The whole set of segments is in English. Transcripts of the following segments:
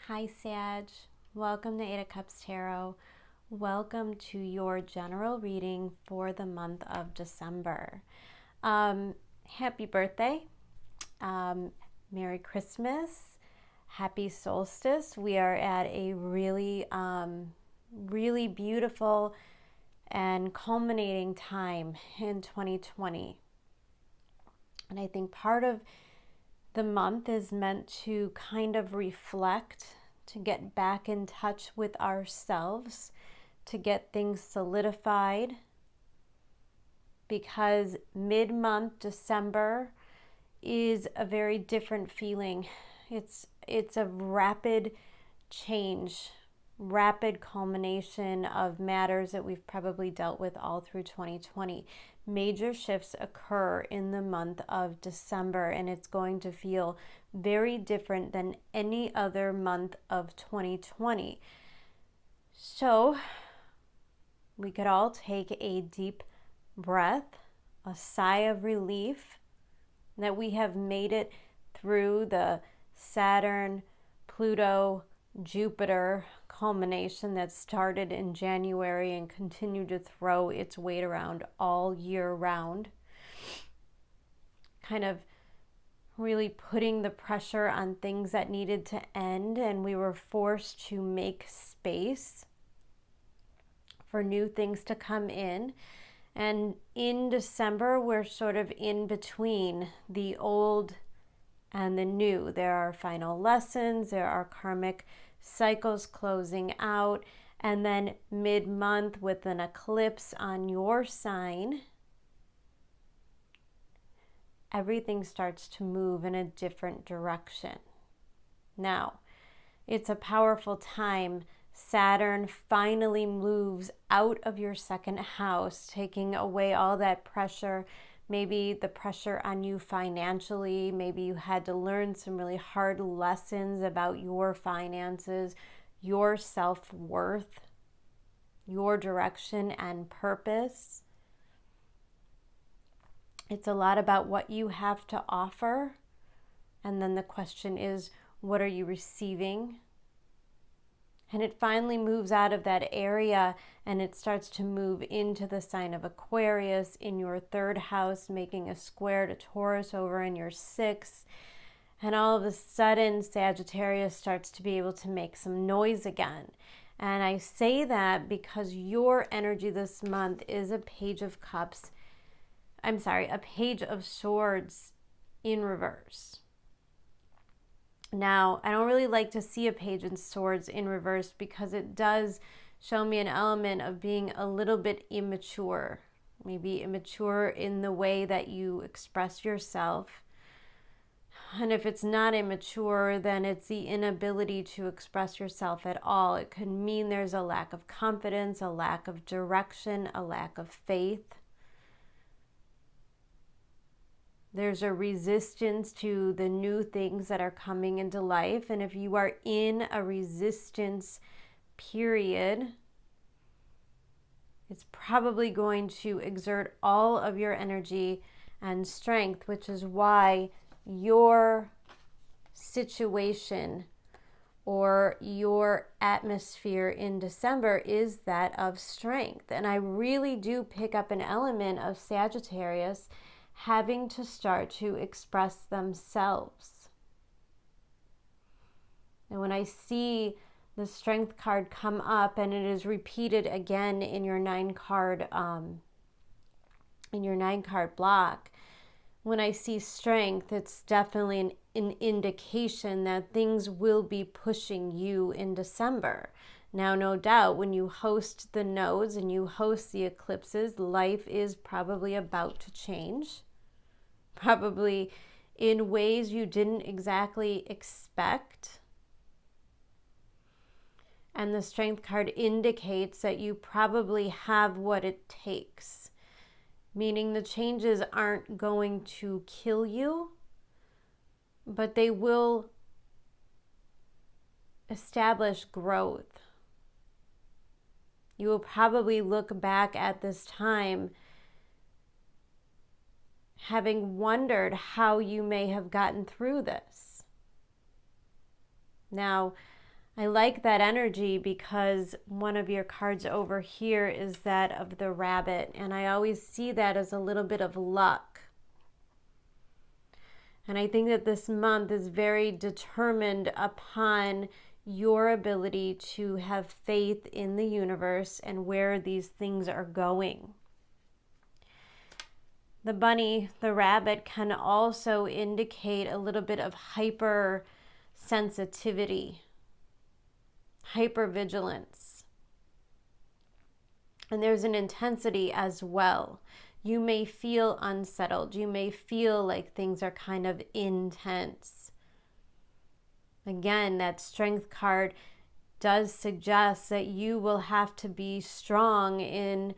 Hi Sag, welcome to Eight of Cups Tarot. Welcome to your general reading for the month of December. Happy birthday, Merry Christmas, Happy Solstice. We are at a really beautiful and culminating time in 2020. And I think part of the month is meant to kind of reflect, to get back in touch with ourselves, to get things solidified, because mid-month December is a very different feeling. It's a rapid change, rapid culmination of matters that we've probably dealt with all through 2020. Major shifts occur in the month of December, and it's going to feel very different than any other month of 2020. So we could all take a deep breath, a sigh of relief that we have made it through the Saturn, Pluto, Jupiter culmination that started in January and continued to throw its weight around all year round. Kind of really putting the pressure on things that needed to end, and we were forced to make space for new things to come in. And in December, we're sort of in between the old and the new. There are final lessons, there are karmic cycles closing out, and then mid-month with an eclipse on your sign, everything starts to move in a different direction. Now, it's a powerful time. Saturn finally moves out of your second house, taking away all that pressure, maybe the pressure on you financially. Maybe you had to learn some really hard lessons about your finances, your self-worth, your direction and purpose. It's a lot about what you have to offer. And then the question is, what are you receiving? And it finally moves out of that area and it starts to move into the sign of Aquarius in your third house, making a square to Taurus over in your sixth. And all of a sudden, Sagittarius starts to be able to make some noise again. And I say that because your energy this month is a Page of Cups. A Page of Swords in reverse. Now, I don't really like to see a Page of Swords in reverse because it does show me an element of being a little bit immature. Maybe immature in the way that you express yourself. And if it's not immature, then it's the inability to express yourself at all. It could mean there's a lack of confidence, a lack of direction, a lack of faith. There's a resistance to the new things that are coming into life. And if you are in a resistance period, it's probably going to exert all of your energy and strength, which is why your situation or your atmosphere in December is that of strength. And I really do pick up an element of Sagittarius having to start to express themselves. And when I see the strength card come up, and it is repeated again in your 9-card block, when I see strength, it's definitely an indication that things will be pushing you in December. Now, no doubt, when you host the nodes and you host the eclipses, life is probably about to change. Probably in ways you didn't exactly expect. And the strength card indicates that you probably have what it takes. Meaning the changes aren't going to kill you, but they will establish growth. You will probably look back at this time having wondered how you may have gotten through this. Now, I like that energy because one of your cards over here is that of the rabbit, and I always see that as a little bit of luck. And I think that this month is very determined upon your ability to have faith in the universe and where these things are going. The bunny, the rabbit, can also indicate a little bit of hyper sensitivity, hypervigilance. And there's an intensity as well. You may feel unsettled. You may feel like things are kind of intense. Again, that strength card does suggest that you will have to be strong in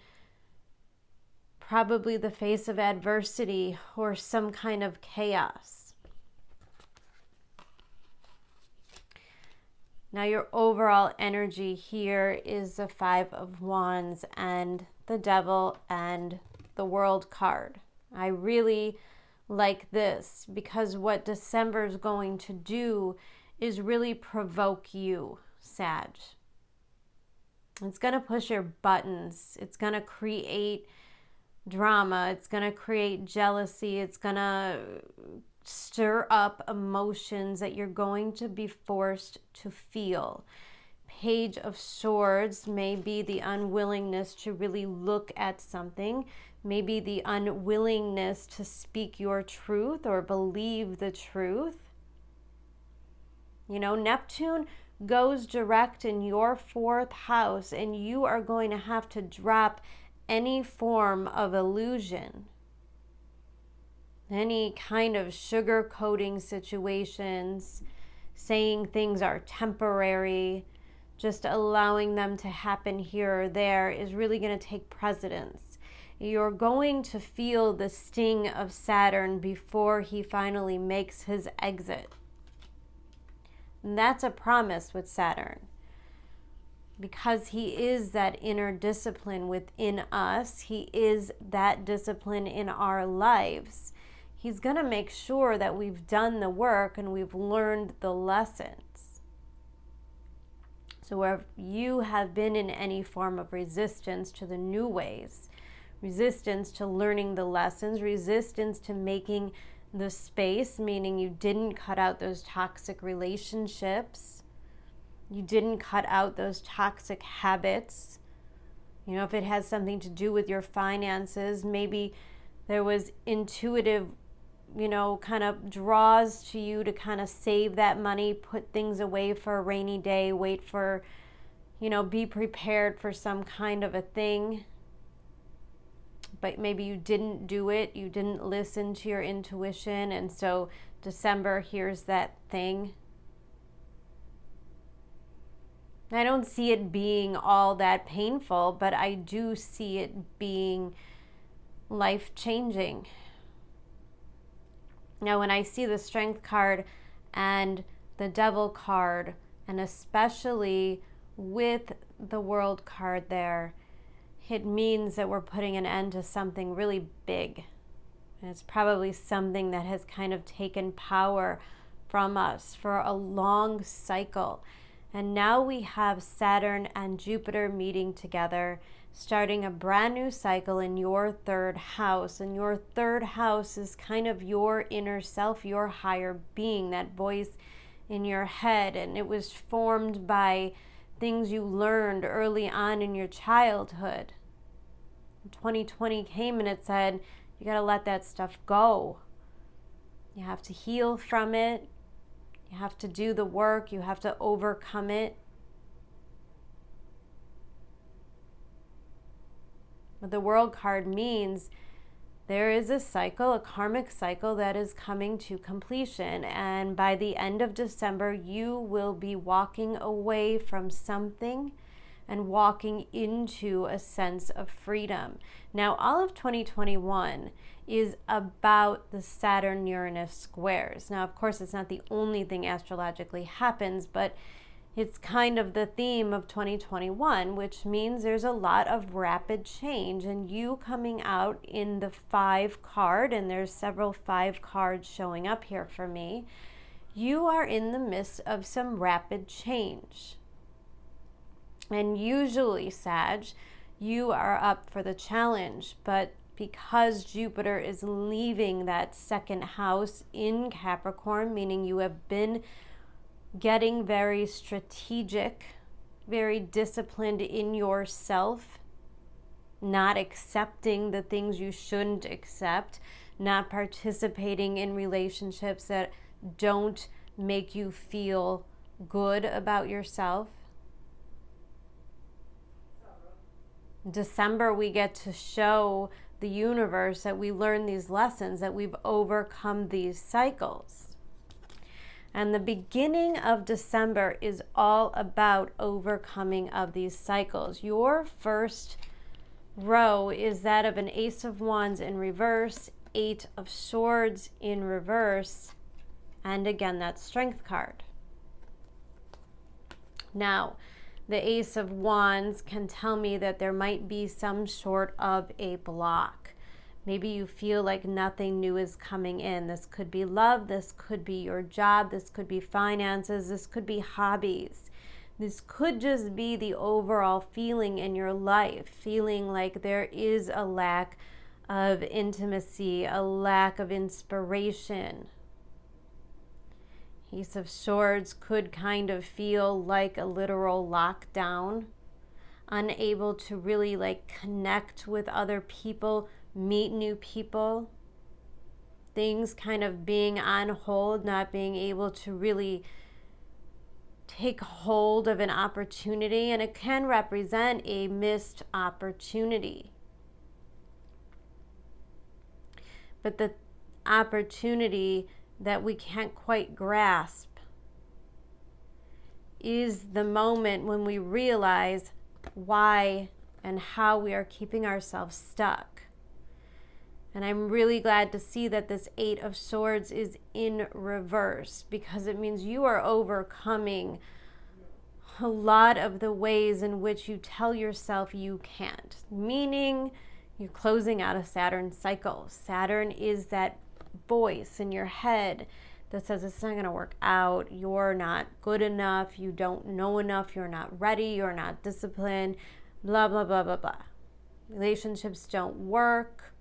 probably the face of adversity or some kind of chaos. Now your overall energy here is the Five of Wands and the Devil and the World card. I really like this because what December is going to do is really provoke you, Sag. It's going to push your buttons. It's going to create drama. It's going to create jealousy. It's going to stir up emotions that you're going to be forced to feel. Page of Swords may be the unwillingness to really look at something, maybe the unwillingness to speak your truth or believe the truth. You know, Neptune goes direct in your 4th house, and you are going to have to drop any form of illusion, any kind of sugar-coating situations, saying things are temporary, just allowing them to happen here or there is really going to take precedence. You're going to feel the sting of Saturn before he finally makes his exit. And that's a promise with Saturn. Because he is that inner discipline within us, he is that discipline in our lives. He's going to make sure that we've done the work and we've learned the lessons. So where you have been in any form of resistance to the new ways, resistance to learning the lessons, resistance to making the space, meaning you didn't cut out those toxic relationships, you didn't cut out those toxic habits. You know, if it has something to do with your finances, maybe there was intuitive, you know, kind of draws to you to kind of save that money, put things away for a rainy day, wait for, you know, be prepared for some kind of a thing. But maybe you didn't do it, you didn't listen to your intuition, and so December, here's that thing. I don't see it being all that painful, but I do see it being life-changing. Now, when I see the Strength card and the Devil card, and especially with the World card there, it means that we're putting an end to something really big. And it's probably something that has kind of taken power from us for a long cycle. And now we have Saturn and Jupiter meeting together, starting a brand new cycle in your 3rd house. And your 3rd house is kind of your inner self, your higher being, that voice in your head. And it was formed by things you learned early on in your childhood. 2020 came and it said, you got to let that stuff go. You have to heal from it. You have to do the work. You have to overcome it. What the World card means, there is a cycle, a karmic cycle that is coming to completion. And by the end of December, you will be walking away from something and walking into a sense of freedom. Now, all of 2021 is about the Saturn-Uranus squares. Now, of course, it's not the only thing astrologically happens, but it's kind of the theme of 2021, which means there's a lot of rapid change. And you coming out in the 5 card, and there's several 5 cards showing up here for me, You are in the midst of some rapid change. And usually, Sag, you are up for the challenge, but because Jupiter is leaving that second house in Capricorn, meaning you have been getting very strategic, very disciplined in yourself, not accepting the things you shouldn't accept, not participating in relationships that don't make you feel good about yourself. December, we get to show the universe that we learn these lessons, that we've overcome these cycles. And the beginning of December is all about overcoming of these cycles. Your first row is that of an Ace of Wands in reverse, 8 of Swords in reverse, and again, that Strength card. Now, the Ace of Wands can tell me that there might be some sort of a block. Maybe you feel like nothing new is coming in. This could be love, this could be your job, this could be finances, this could be hobbies. This could just be the overall feeling in your life, feeling like there is a lack of intimacy, a lack of inspiration. Ace of Swords could kind of feel like a literal lockdown, unable to really connect with other people, meet new people, things kind of being on hold, not being able to really take hold of an opportunity, and it can represent a missed opportunity. But the opportunity that we can't quite grasp is the moment when we realize why and how we are keeping ourselves stuck. And I'm really glad to see that this 8 of Swords is in reverse, because it means you are overcoming a lot of the ways in which you tell yourself you can't, meaning you're closing out a Saturn cycle. Saturn is that voice in your head that says it's not going to work out, you're not good enough, you don't know enough, you're not ready, you're not disciplined, blah, blah, blah, blah, blah. Relationships don't work,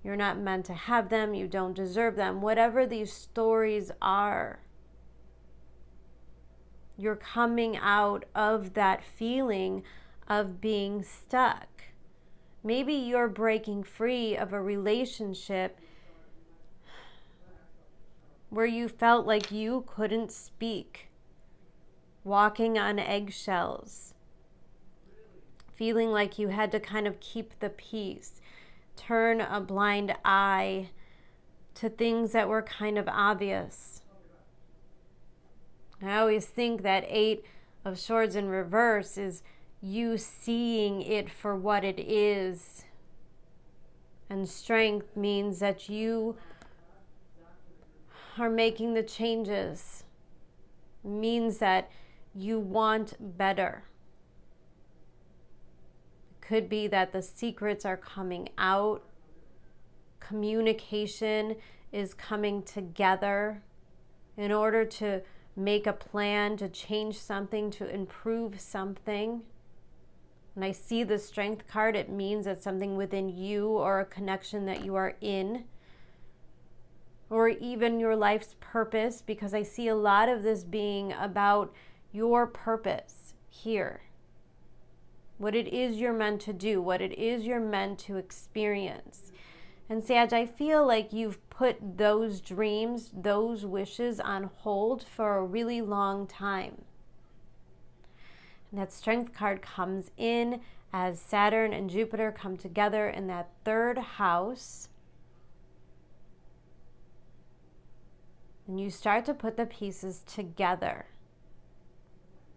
you're not meant to have them, you don't deserve them. Whatever these stories are, you're coming out of that feeling of being stuck. Maybe you're breaking free of a relationship where you felt like you couldn't speak, walking on eggshells, feeling like you had to kind of keep the peace, turn a blind eye to things that were kind of obvious. I always think that 8 of Swords in reverse is you seeing it for what it is. And Strength means that you are making the changes. It means that you want better. It could be that the secrets are coming out. Communication is coming together in order to make a plan, to change something, to improve something. When I see the Strength card, it means that something within you or a connection that you are in, or even your life's purpose, because I see a lot of this being about your purpose here. What it is you're meant to do, what it is you're meant to experience. And Sag, I feel like you've put those dreams, those wishes on hold for a really long time. And that Strength card comes in as Saturn and Jupiter come together in that third house. And you start to put the pieces together.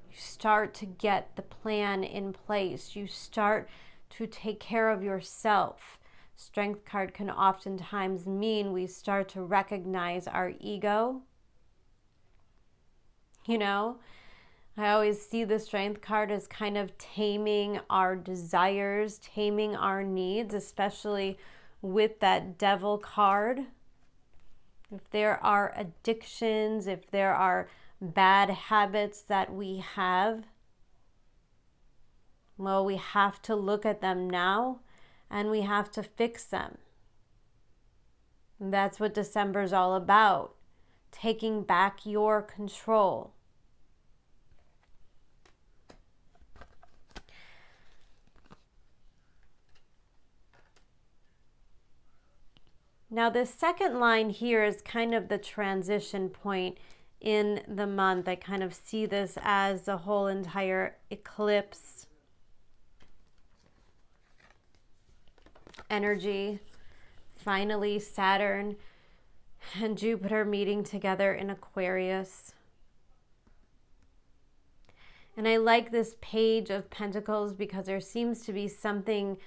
You start to get the plan in place. You start to take care of yourself. Strength card can oftentimes mean we start to recognize our ego. You know, I always see the Strength card as kind of taming our desires, taming our needs, especially with that Devil card. If there are addictions, if there are bad habits that we have, well, we have to look at them now and we have to fix them. And that's what December's all about. Taking back your control. Now, this second line here is kind of the transition point in the month. I kind of see this as the whole entire eclipse energy. Finally, Saturn and Jupiter meeting together in Aquarius. And I like this Page of Pentacles because there seems to be something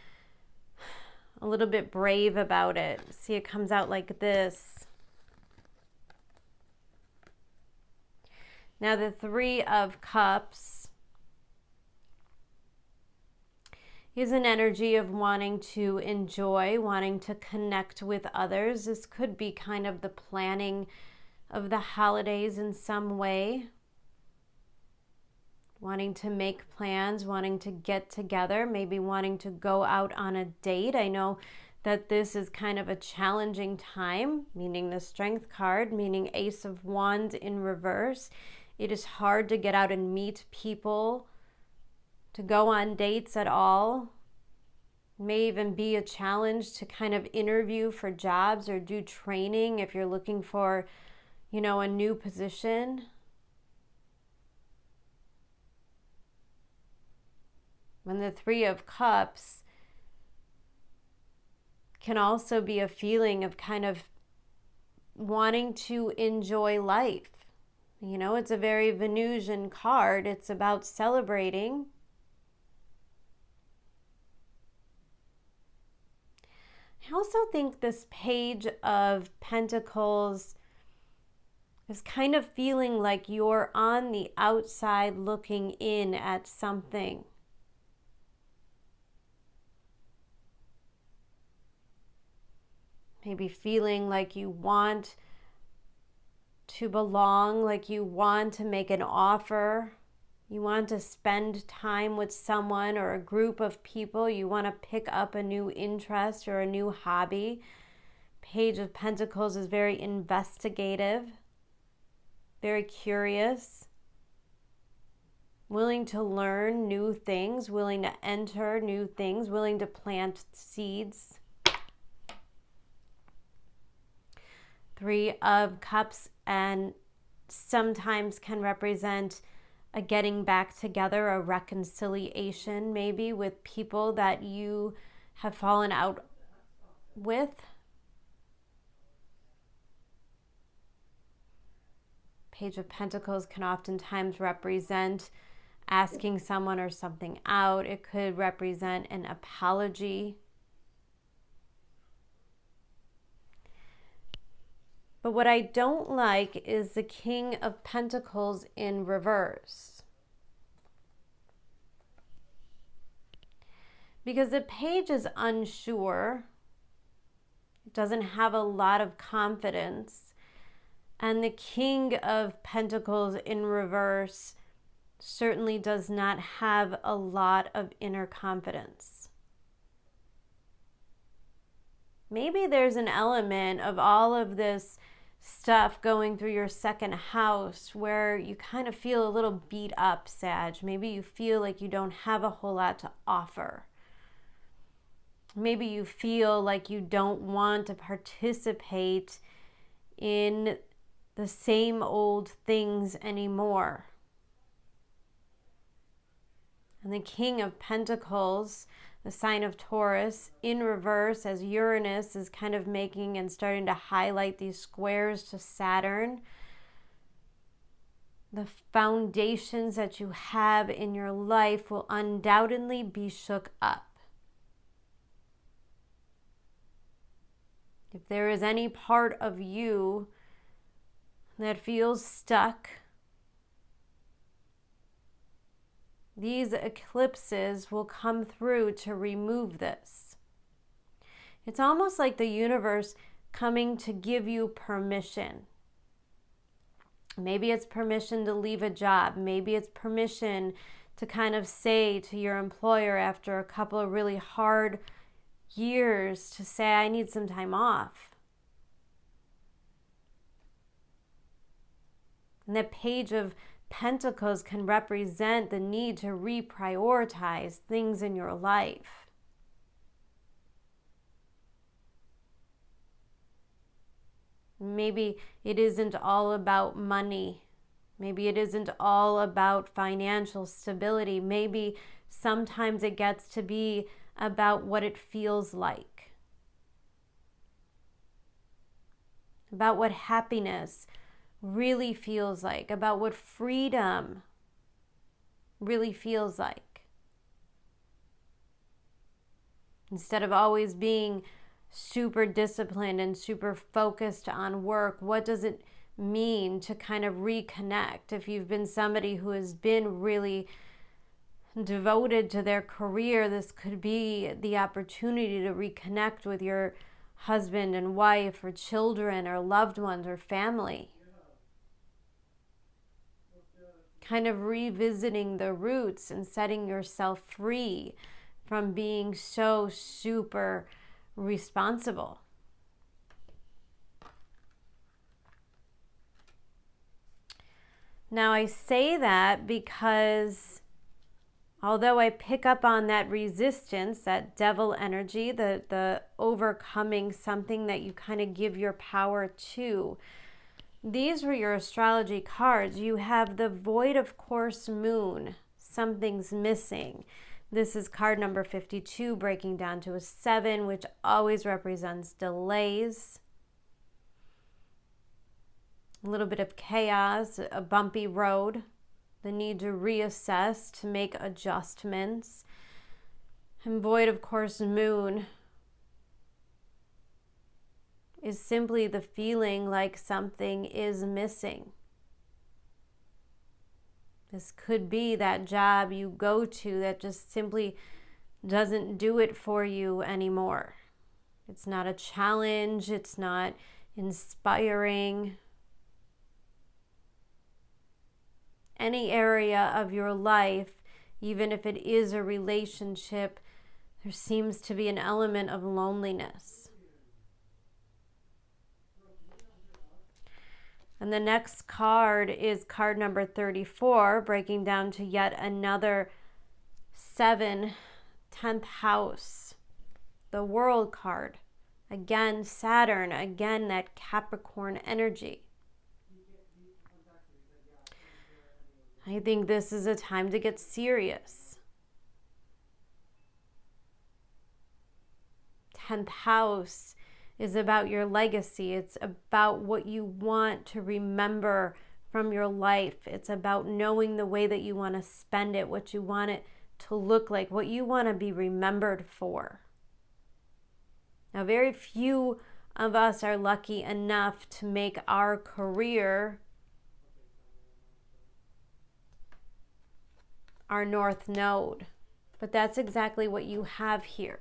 a little bit brave about it. See, it comes out like this. Now the Three of Cups is an energy of wanting to enjoy, wanting to connect with others. This could be kind of the planning of the holidays in some way. Wanting to make plans, wanting to get together, maybe wanting to go out on a date. I know that this is kind of a challenging time, meaning the Strength card, meaning Ace of Wands in reverse. It is hard to get out and meet people, to go on dates at all. It may even be a challenge to kind of interview for jobs or do training if you're looking for, you know, a new position. When the Three of Cups can also be a feeling of kind of wanting to enjoy life. You know, it's a very Venusian card. It's about celebrating. I also think this Page of Pentacles is kind of feeling like you're on the outside looking in at something. Maybe feeling like you want to belong, like you want to make an offer. You want to spend time with someone or a group of people. You want to pick up a new interest or a new hobby. Page of Pentacles is very investigative, very curious, willing to learn new things, willing to enter new things, willing to plant seeds. Three of Cups and sometimes can represent a getting back together, a reconciliation maybe with people that you have fallen out with. Page of Pentacles can oftentimes represent asking someone or something out. It could represent an apology. But what I don't like is the King of Pentacles in reverse. Because the Page is unsure, it doesn't have a lot of confidence, and the King of Pentacles in reverse certainly does not have a lot of inner confidence. Maybe there's an element of all of this stuff going through your second house where you kind of feel a little beat up, Sag. Maybe you feel like you don't have a whole lot to offer. Maybe you feel like you don't want to participate in the same old things anymore. And the King of Pentacles, the sign of Taurus, in reverse as Uranus is kind of making and starting to highlight these squares to Saturn. The foundations that you have in your life will undoubtedly be shook up. If there is any part of you that feels stuck, these eclipses will come through to remove this. It's almost like the universe coming to give you permission. Maybe it's permission to leave a job. Maybe it's permission to kind of say to your employer after a couple of really hard years to say, I need some time off. And that Page of Pentacles can represent the need to reprioritize things in your life. Maybe it isn't all about money. Maybe it isn't all about financial stability. Maybe sometimes it gets to be about what it feels like, about what happiness really feels like, about what freedom really feels like. Instead of always being super disciplined and super focused on work, what does it mean to kind of reconnect? If you've been somebody who has been really devoted to their career, this could be the opportunity to reconnect with your husband and wife or children or loved ones or family. Kind of revisiting the roots and setting yourself free from being so super responsible. Now I say that because although I pick up on that resistance, that devil energy, the overcoming something that you kind of give your power to, these were your astrology cards. You have the void of course moon. Something's missing. This is card number 52, breaking down to a 7, which always represents delays. A little bit of chaos, a bumpy road, the need to reassess, to make adjustments. And void of course moon is simply the feeling like something is missing. This could be that job you go to that just simply doesn't do it for you anymore. It's not a challenge. It's not inspiring. Any area of your life, even if it is a relationship, there seems to be an element of loneliness. And the next card is card number 34, breaking down to yet another 7, 10th house, the World card. Again, Saturn, again, that Capricorn energy. I think this is a time to get serious. 10th house is about your legacy. It's about what you want to remember from your life. It's about knowing the way that you want to spend it, what you want it to look like, what you want to be remembered for. Now, very few of us are lucky enough to make our career our north node, but that's exactly what you have here.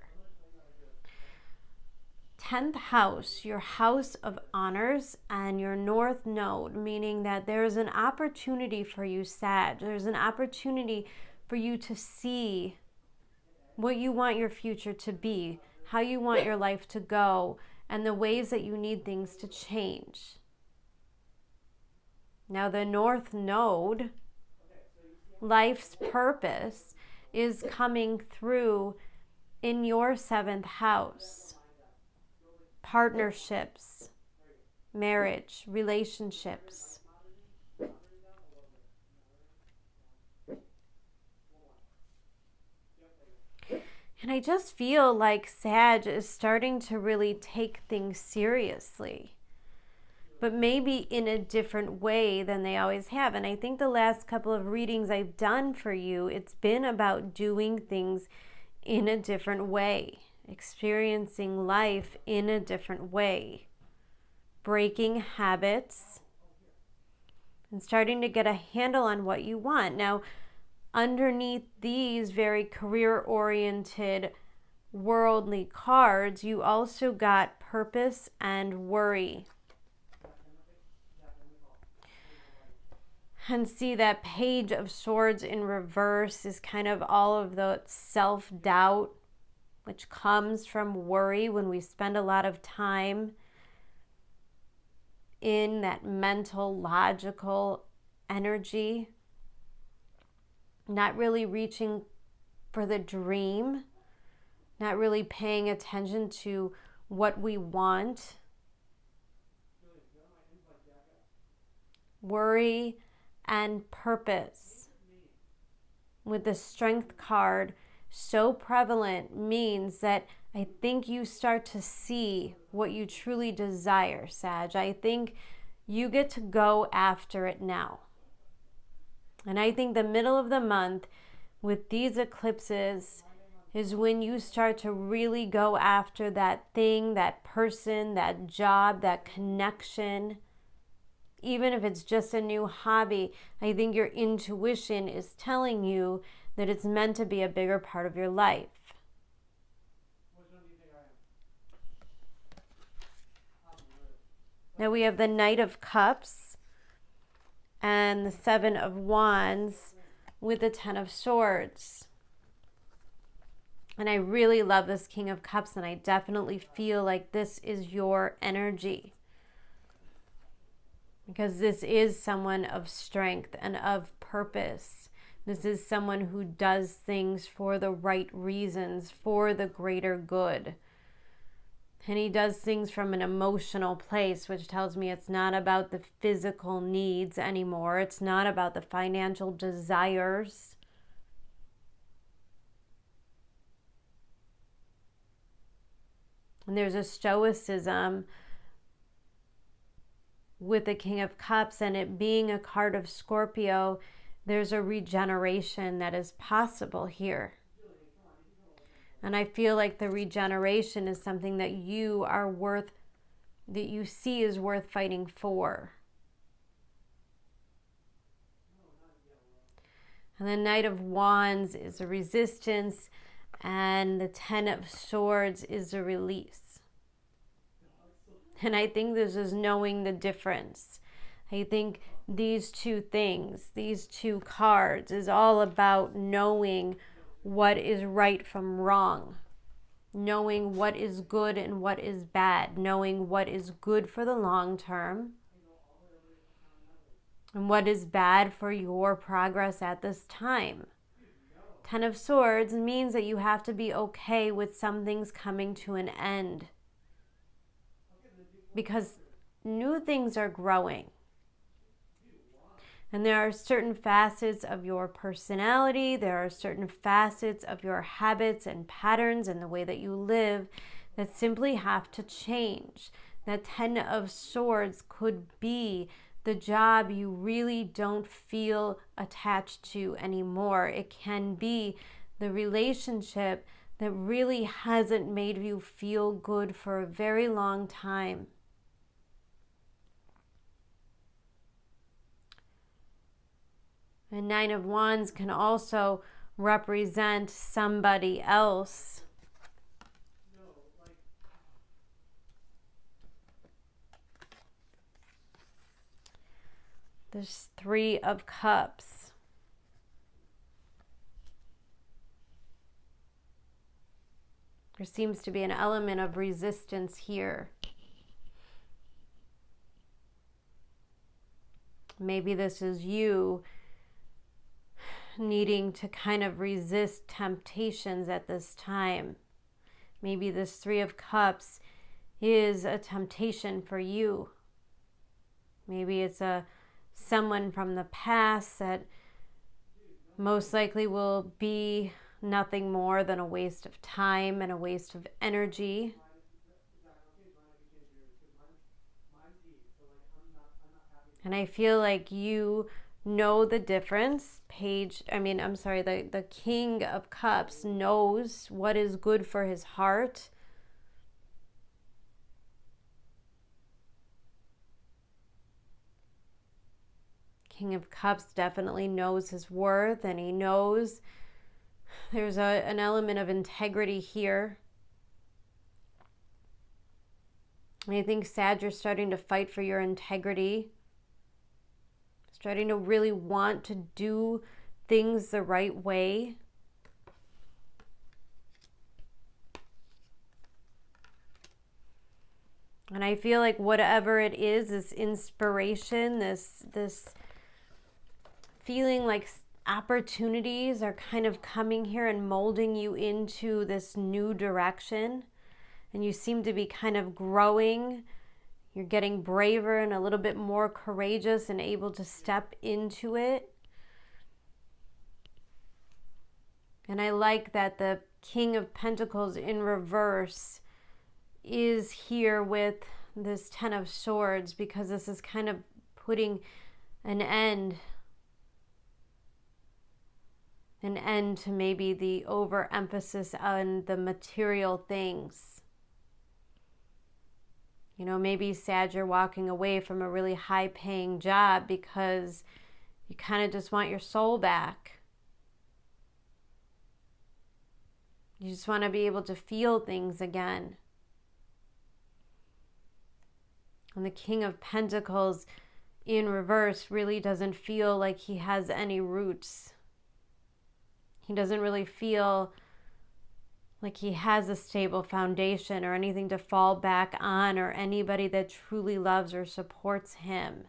10th house, your house of honors, and your north node, meaning that there's an opportunity for you, Sag. There's an opportunity for you to see what you want your future to be, how you want your life to go, and the ways that you need things to change. Now, the north node, life's purpose, is coming through in your 7th house. Partnerships, marriage, relationships. And I just feel like Sag is starting to really take things seriously, but maybe in a different way than they always have. And I think the last couple of readings I've done for you, it's been about doing things in a different way, experiencing life in a different way, breaking habits, and starting to get a handle on what you want. Now, underneath these very career-oriented, worldly cards, you also got purpose and worry. And see, that Page of Swords in reverse is kind of all of the self-doubt which comes from worry when we spend a lot of time in that mental, logical energy, not really reaching for the dream, not really paying attention to what we want. Worry and purpose with the Strength card so prevalent means that I think you start to see what you truly desire, Sag. I think you get to go after it now. And I think the middle of the month with these eclipses is when you start to really go after that thing, that person, that job, that connection. Even if it's just a new hobby, I think your intuition is telling you that it's meant to be a bigger part of your life. Now we have the Knight of Cups and the Seven of Wands with the Ten of Swords. And I really love this King of Cups, and I definitely feel like this is your energy. Because this is someone of strength and of purpose. This is someone who does things for the right reasons, for the greater good. And he does things from an emotional place, which tells me it's not about the physical needs anymore. It's not about the financial desires. And there's a stoicism with the King of Cups, and it being a card of Scorpio, there's a regeneration that is possible here. And I feel like the regeneration is something that you are worth, that you see is worth fighting for. And the Knight of Wands is a resistance, and the Ten of Swords is a release. And I think this is knowing the difference. I think these two things, these two cards, is all about knowing what is right from wrong, knowing what is good and what is bad, knowing what is good for the long term and what is bad for your progress at this time. Ten of Swords means that you have to be okay with some things coming to an end, because new things are growing. And there are certain facets of your personality, there are certain facets of your habits and patterns and the way that you live that simply have to change. That Ten of Swords could be the job you really don't feel attached to anymore. It can be the relationship that really hasn't made you feel good for a very long time. The Nine of Wands can also represent somebody else. There's Three of Cups. There seems to be an element of resistance here. Maybe this is you needing to kind of resist temptations at this time. Maybe this Three of Cups is a temptation for you. Maybe it's someone from the past that most likely will be nothing more than a waste of time and a waste of energy. And I feel like you know the difference. The King of Cups knows what is good for his heart. King of Cups definitely knows his worth, and he knows there's an element of integrity here. I think, Sag, you're starting to fight for your integrity, starting to really want to do things the right way. And I feel like whatever it is, this inspiration, this feeling like opportunities are kind of coming here and molding you into this new direction. And you seem to be kind of growing. You're getting braver and a little bit more courageous and able to step into it. And I like that the King of Pentacles in reverse is here with this Ten of Swords, because this is kind of putting an end to maybe the overemphasis on the material things. You know, maybe, Sag, you're walking away from a really high-paying job because you kind of just want your soul back. You just want to be able to feel things again. And the King of Pentacles in reverse really doesn't feel like he has any roots. He doesn't really feel like he has a stable foundation or anything to fall back on, or anybody that truly loves or supports him.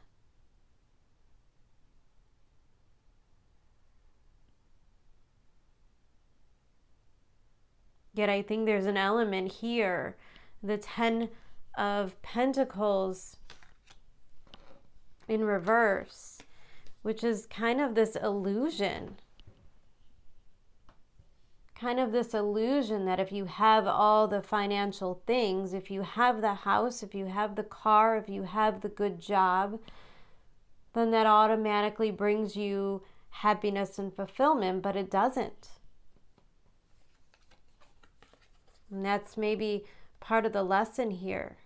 Yet I think there's an element here, the Ten of Pentacles in reverse, which is kind of this illusion. Kind of this illusion that if you have all the financial things, if you have the house, if you have the car, if you have the good job, then that automatically brings you happiness and fulfillment, but it doesn't. And that's maybe part of the lesson here.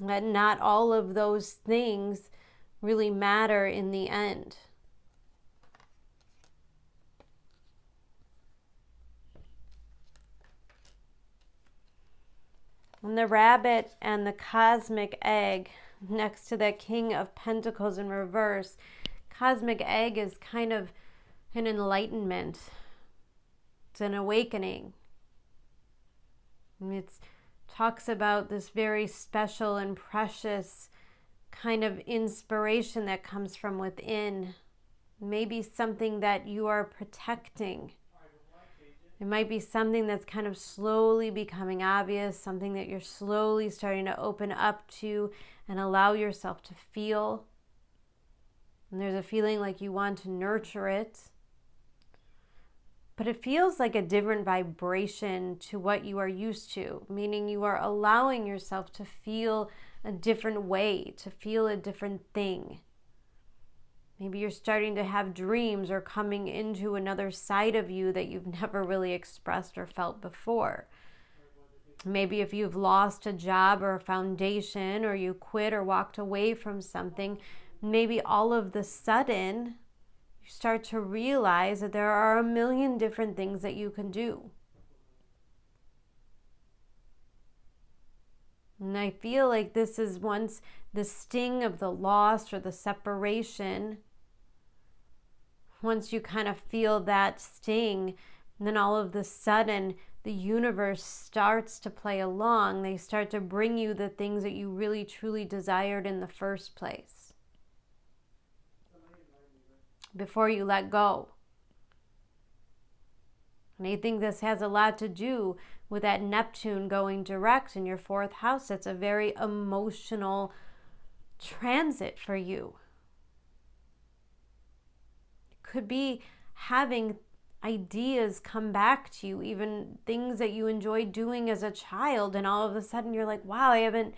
That not all of those things really matter in the end. And the rabbit and the cosmic egg next to that King of Pentacles in reverse. Cosmic egg is kind of an enlightenment. It's an awakening. And it talks about this very special and precious kind of inspiration that comes from within. Maybe something that you are protecting. It might be something that's kind of slowly becoming obvious, something that you're slowly starting to open up to and allow yourself to feel. And there's a feeling like you want to nurture it. But it feels like a different vibration to what you are used to, meaning you are allowing yourself to feel a different way, to feel a different thing. Maybe you're starting to have dreams or coming into another side of you that you've never really expressed or felt before. Maybe if you've lost a job or a foundation, or you quit or walked away from something, maybe all of the sudden you start to realize that there are a million different things that you can do. And I feel like this is once the sting of the loss or the separation. Once you kind of feel that sting, then all of the sudden the universe starts to play along. They start to bring you the things that you really truly desired in the first place, before you let go. And I think this has a lot to do with that Neptune going direct in your 4th house. It's a very emotional transit for you. Could be having ideas come back to you, even things that you enjoyed doing as a child, and all of a sudden you're like, wow, I haven't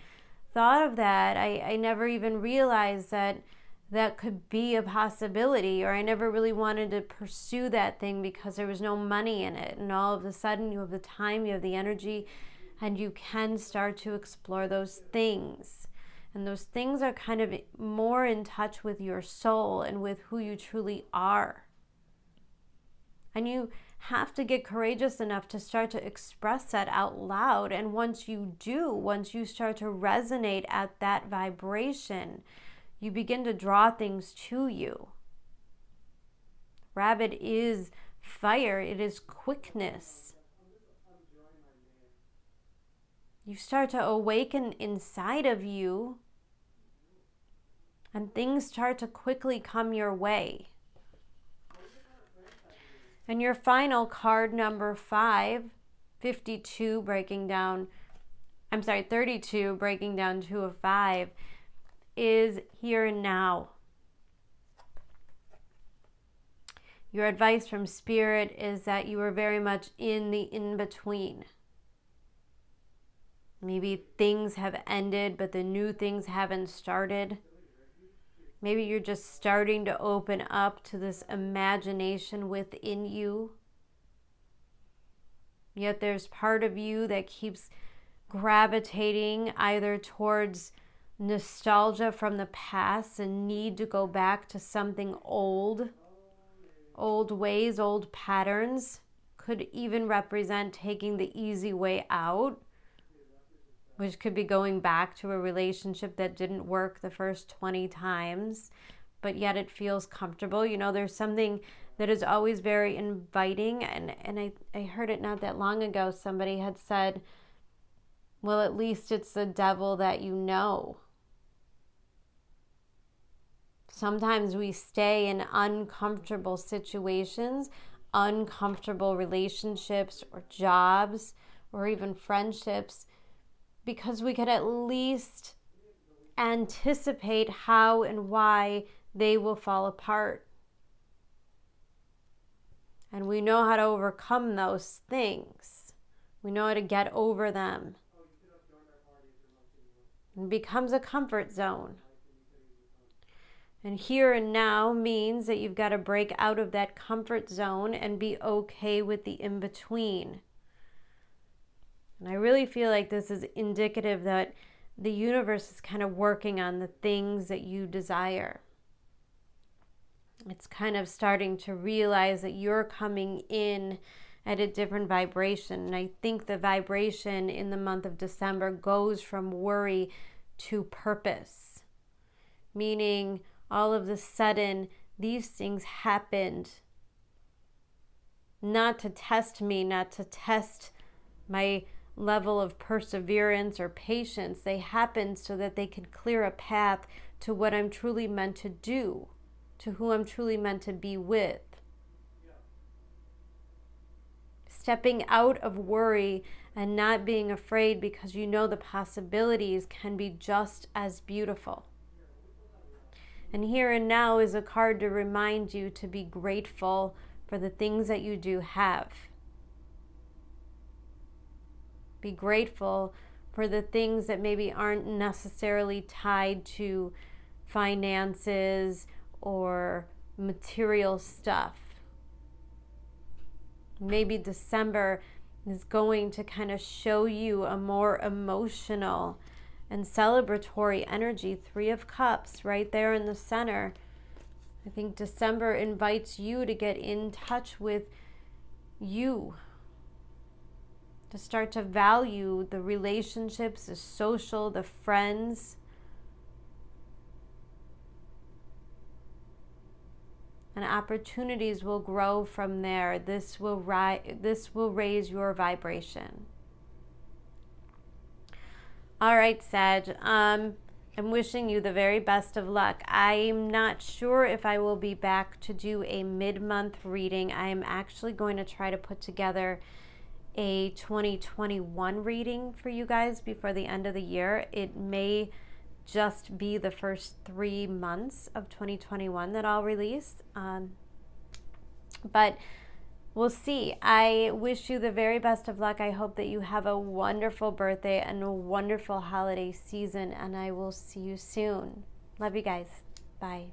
thought of that. I never even realized that that could be a possibility, or I never really wanted to pursue that thing because there was no money in it. And all of a sudden you have the time, you have the energy, and you can start to explore those things. And those things are kind of more in touch with your soul and with who you truly are. And you have to get courageous enough to start to express that out loud. And once you do, once you start to resonate at that vibration, you begin to draw things to you. Rabbit is fire. It is quickness. You start to awaken inside of you, and things start to quickly come your way. And your final card, number 5, 32 breaking down, 32 breaking down to a 5, is here and now. Your advice from Spirit is that you are very much in the in-between. Maybe things have ended, but the new things haven't started. Maybe you're just starting to open up to this imagination within you. Yet there's part of you that keeps gravitating either towards nostalgia from the past and need to go back to something old ways, old patterns. Could even represent taking the easy way out, which could be going back to a relationship that didn't work the first 20 times, but yet it feels comfortable. You know, there's something that is always very inviting, and I heard it not that long ago. Somebody had said, well, at least it's the devil that you know. Sometimes we stay in uncomfortable situations, uncomfortable relationships or jobs or even friendships, because we could at least anticipate how and why they will fall apart. And we know how to overcome those things. We know how to get over them. It becomes a comfort zone. And here and now means that you've got to break out of that comfort zone and be okay with the in-between. And I really feel like this is indicative that the universe is kind of working on the things that you desire. It's kind of starting to realize that you're coming in at a different vibration. And I think the vibration in the month of December goes from worry to purpose. Meaning, all of a sudden, these things happened not to test me, not to test my level of perseverance or patience. They happened so that they could clear a path to what I'm truly meant to do, to who I'm truly meant to be with. Stepping out of worry and not being afraid because you know the possibilities can be just as beautiful. And here and now is a card to remind you to be grateful for the things that you do have. Be grateful for the things that maybe aren't necessarily tied to finances or material stuff. Maybe December is going to kind of show you a more emotional and celebratory energy. 3 of Cups right there in the center. I think December invites you to get in touch with you, to start to value the relationships, the social, the friends. And opportunities will grow from there. This will raise your vibration. All right, Sag. I'm wishing you the very best of luck. I'm not sure if I will be back to do a mid-month reading. I am actually going to try to put together a 2021 reading for you guys before the end of the year. It may just be the first 3 months of 2021 that I'll release. But we'll see. I wish you the very best of luck. I hope that you have a wonderful birthday and a wonderful holiday season, and I will see you soon. Love you guys. Bye.